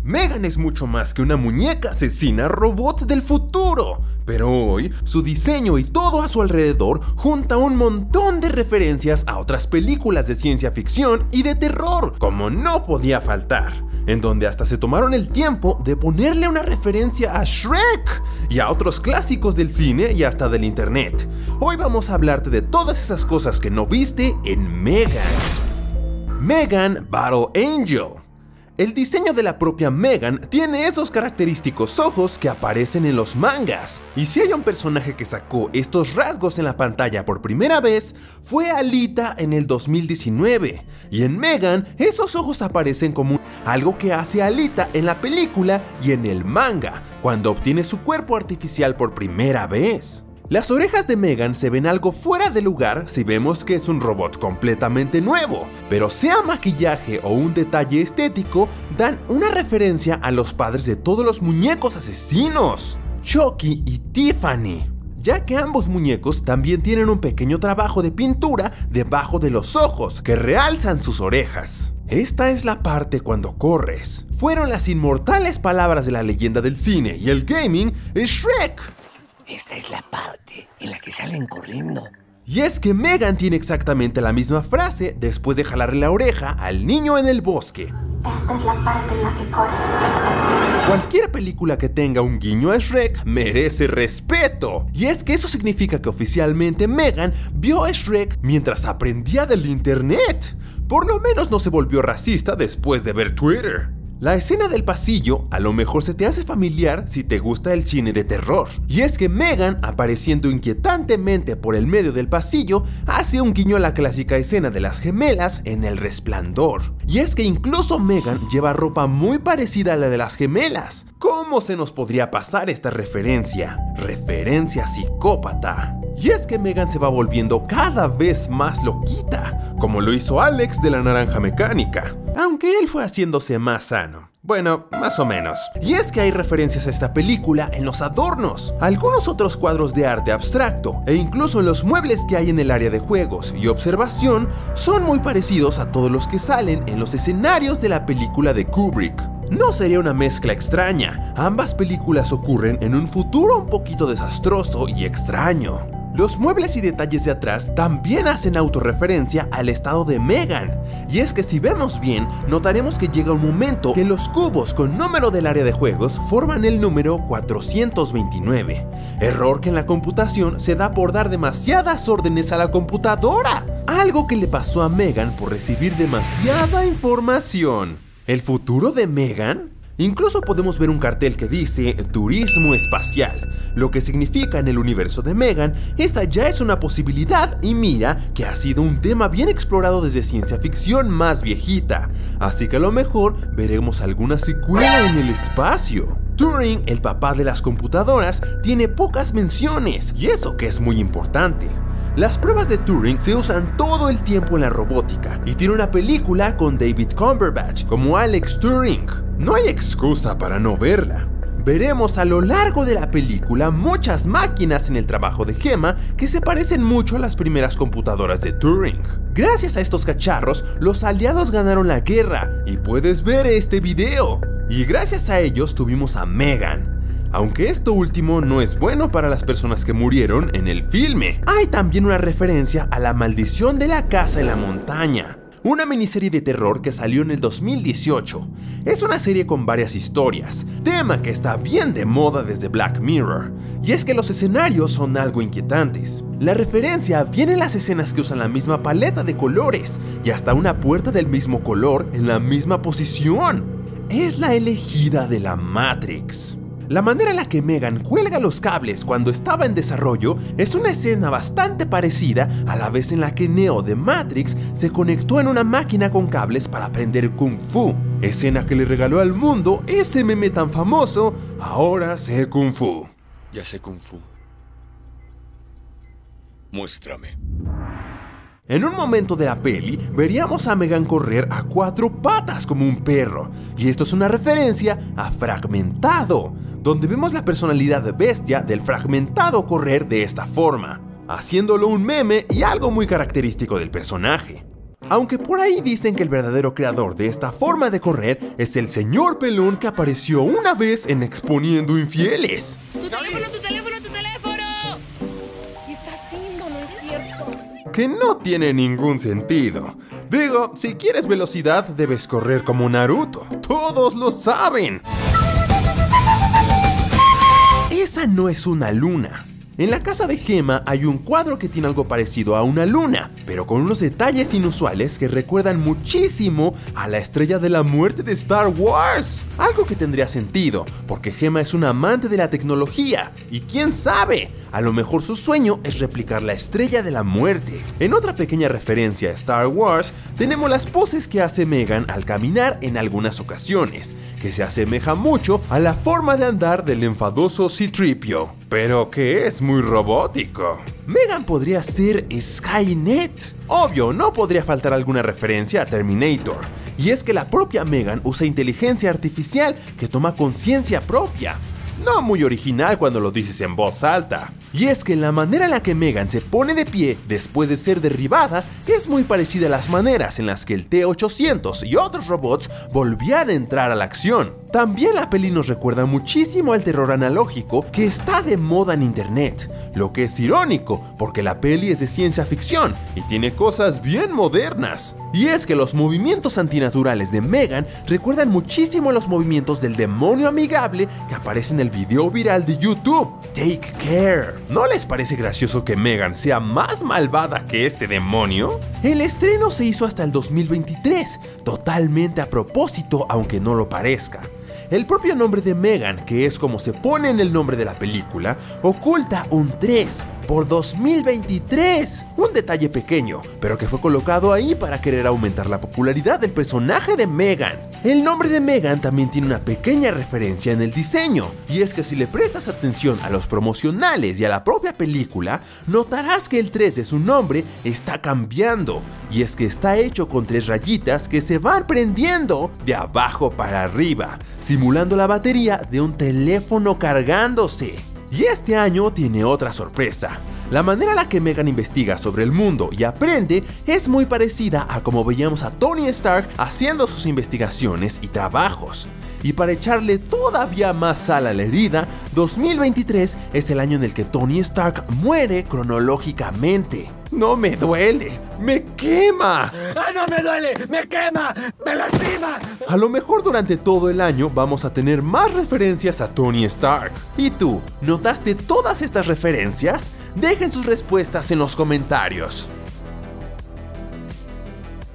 Megan es mucho más que una muñeca asesina robot del futuro, pero hoy su diseño y todo a su alrededor junta un montón de referencias a otras películas de ciencia ficción y de terror, como no podía faltar, en donde hasta se tomaron el tiempo de ponerle una referencia a Shrek y a otros clásicos del cine y hasta del internet. Hoy vamos a hablarte de todas esas cosas que no viste en Megan. Megan Battle Angel. El diseño de la propia Megan tiene esos característicos ojos que aparecen en los mangas. Y si hay un personaje que sacó estos rasgos en la pantalla por primera vez, fue Alita en el 2019. Y en Megan, esos ojos aparecen como algo que hace Alita en la película y en el manga, cuando obtiene su cuerpo artificial por primera vez. Las orejas de Megan se ven algo fuera de lugar si vemos que es un robot completamente nuevo, pero sea maquillaje o un detalle estético, dan una referencia a los padres de todos los muñecos asesinos, Chucky y Tiffany, ya que ambos muñecos también tienen un pequeño trabajo de pintura debajo de los ojos que realzan sus orejas. Esta es la parte cuando corres. Fueron las inmortales palabras de la leyenda del cine y el gaming, Shrek. Esta es la parte en la que salen corriendo. Y es que Megan tiene exactamente la misma frase después de jalarle la oreja al niño en el bosque. Esta es la parte en la que corres. Cualquier película que tenga un guiño a Shrek merece respeto. Y es que eso significa que oficialmente Megan vio a Shrek mientras aprendía del internet. Por lo menos no se volvió racista después de ver Twitter. La escena del pasillo a lo mejor se te hace familiar si te gusta el cine de terror. Y es que Megan, apareciendo inquietantemente por el medio del pasillo, hace un guiño a la clásica escena de las gemelas en El Resplandor. Y es que incluso Megan lleva ropa muy parecida a la de las gemelas. ¿Cómo se nos podría pasar esta referencia? Referencia psicópata. Y es que Megan se va volviendo cada vez más loquita, como lo hizo Alex de la Naranja Mecánica, aunque él fue haciéndose más sano. Bueno, más o menos. Y es que hay referencias a esta película en los adornos, algunos otros cuadros de arte abstracto e incluso en los muebles que hay en el área de juegos y observación son muy parecidos a todos los que salen en los escenarios de la película de Kubrick. No sería una mezcla extraña, ambas películas ocurren en un futuro un poquito desastroso y extraño. Los muebles y detalles de atrás también hacen autorreferencia al estado de Megan, y es que si vemos bien, notaremos que llega un momento que los cubos con número del área de juegos forman el número 429, error que en la computación se da por dar demasiadas órdenes a la computadora, algo que le pasó a Megan por recibir demasiada información. ¿El futuro de Megan? Incluso podemos ver un cartel que dice Turismo Espacial, lo que significa en el universo de Megan, esa ya es una posibilidad y mira que ha sido un tema bien explorado desde ciencia ficción más viejita, así que a lo mejor veremos alguna secuela en el espacio. Turing, el papá de las computadoras, tiene pocas menciones y eso que es muy importante. Las pruebas de Turing se usan todo el tiempo en la robótica y tiene una película con David Cumberbatch como Alex Turing. No hay excusa para no verla. Veremos a lo largo de la película muchas máquinas en el trabajo de Gemma que se parecen mucho a las primeras computadoras de Turing. Gracias a estos cacharros, los aliados ganaron la guerra y puedes ver este video. Y gracias a ellos tuvimos a Megan. Aunque esto último no es bueno para las personas que murieron en el filme. Hay también una referencia a La Maldición de la Casa en la Montaña, una miniserie de terror que salió en el 2018. Es una serie con varias historias, tema que está bien de moda desde Black Mirror, y es que los escenarios son algo inquietantes. La referencia viene en las escenas que usan la misma paleta de colores, y hasta una puerta del mismo color en la misma posición. Es la elegida de la Matrix. La manera en la que Megan cuelga los cables cuando estaba en desarrollo es una escena bastante parecida a la vez en la que Neo de Matrix se conectó en una máquina con cables para aprender Kung Fu, escena que le regaló al mundo ese meme tan famoso, ahora sé Kung Fu. Ya sé Kung Fu. Muéstrame. En un momento de la peli, veríamos a Megan correr a 4 patas como un perro, y esto es una referencia a Fragmentado, donde vemos la personalidad de bestia del Fragmentado correr de esta forma, haciéndolo un meme y algo muy característico del personaje. Aunque por ahí dicen que el verdadero creador de esta forma de correr es el señor pelón que apareció una vez en Exponiendo Infieles. ¡Tu teléfono, tu teléfono, tu teléfono! ¿Qué está haciendo? No es cierto. Que no tiene ningún sentido. Digo, si quieres velocidad, debes correr como Naruto. Todos lo saben. Esa no es una luna. En la casa de Gemma hay un cuadro que tiene algo parecido a una luna, pero con unos detalles inusuales que recuerdan muchísimo a la Estrella de la Muerte de Star Wars. Algo que tendría sentido, porque Gemma es una amante de la tecnología, y quién sabe, a lo mejor su sueño es replicar la Estrella de la Muerte. En otra pequeña referencia a Star Wars, tenemos las poses que hace Megan al caminar en algunas ocasiones, que se asemeja mucho a la forma de andar del enfadoso C-3PO, pero que es muy robótico. Megan podría ser Skynet. Obvio, no podría faltar alguna referencia a Terminator. Y es que la propia Megan usa inteligencia artificial que toma conciencia propia. No muy original cuando lo dices en voz alta. Y es que la manera en la que Megan se pone de pie después de ser derribada es muy parecida a las maneras en las que el T-800 y otros robots volvían a entrar a la acción. También la peli nos recuerda muchísimo al terror analógico que está de moda en internet, lo que es irónico porque la peli es de ciencia ficción y tiene cosas bien modernas. Y es que los movimientos antinaturales de Megan recuerdan muchísimo a los movimientos del demonio amigable que aparece en el video viral de YouTube, Take Care. ¿No les parece gracioso que Megan sea más malvada que este demonio? El estreno se hizo hasta el 2023, totalmente a propósito aunque no lo parezca. El propio nombre de Megan, que es como se pone en el nombre de la película, oculta un 3 por 2023. Un detalle pequeño, pero que fue colocado ahí para querer aumentar la popularidad del personaje de Megan. El nombre de Megan también tiene una pequeña referencia en el diseño, y es que si le prestas atención a los promocionales y a la propia película, notarás que el 3 de su nombre está cambiando, y es que está hecho con 3 rayitas que se van prendiendo de abajo para arriba, simulando la batería de un teléfono cargándose. Y este año tiene otra sorpresa. La manera en la que Megan investiga sobre el mundo y aprende es muy parecida a como veíamos a Tony Stark haciendo sus investigaciones y trabajos. Y para echarle todavía más sal a la herida, 2023 es el año en el que Tony Stark muere cronológicamente. No me duele, me quema. ¡Ah, no me duele! ¡Me quema! ¡Me lastima! A lo mejor durante todo el año vamos a tener más referencias a Tony Stark. ¿Y tú, notaste todas estas referencias? Dejen sus respuestas en los comentarios.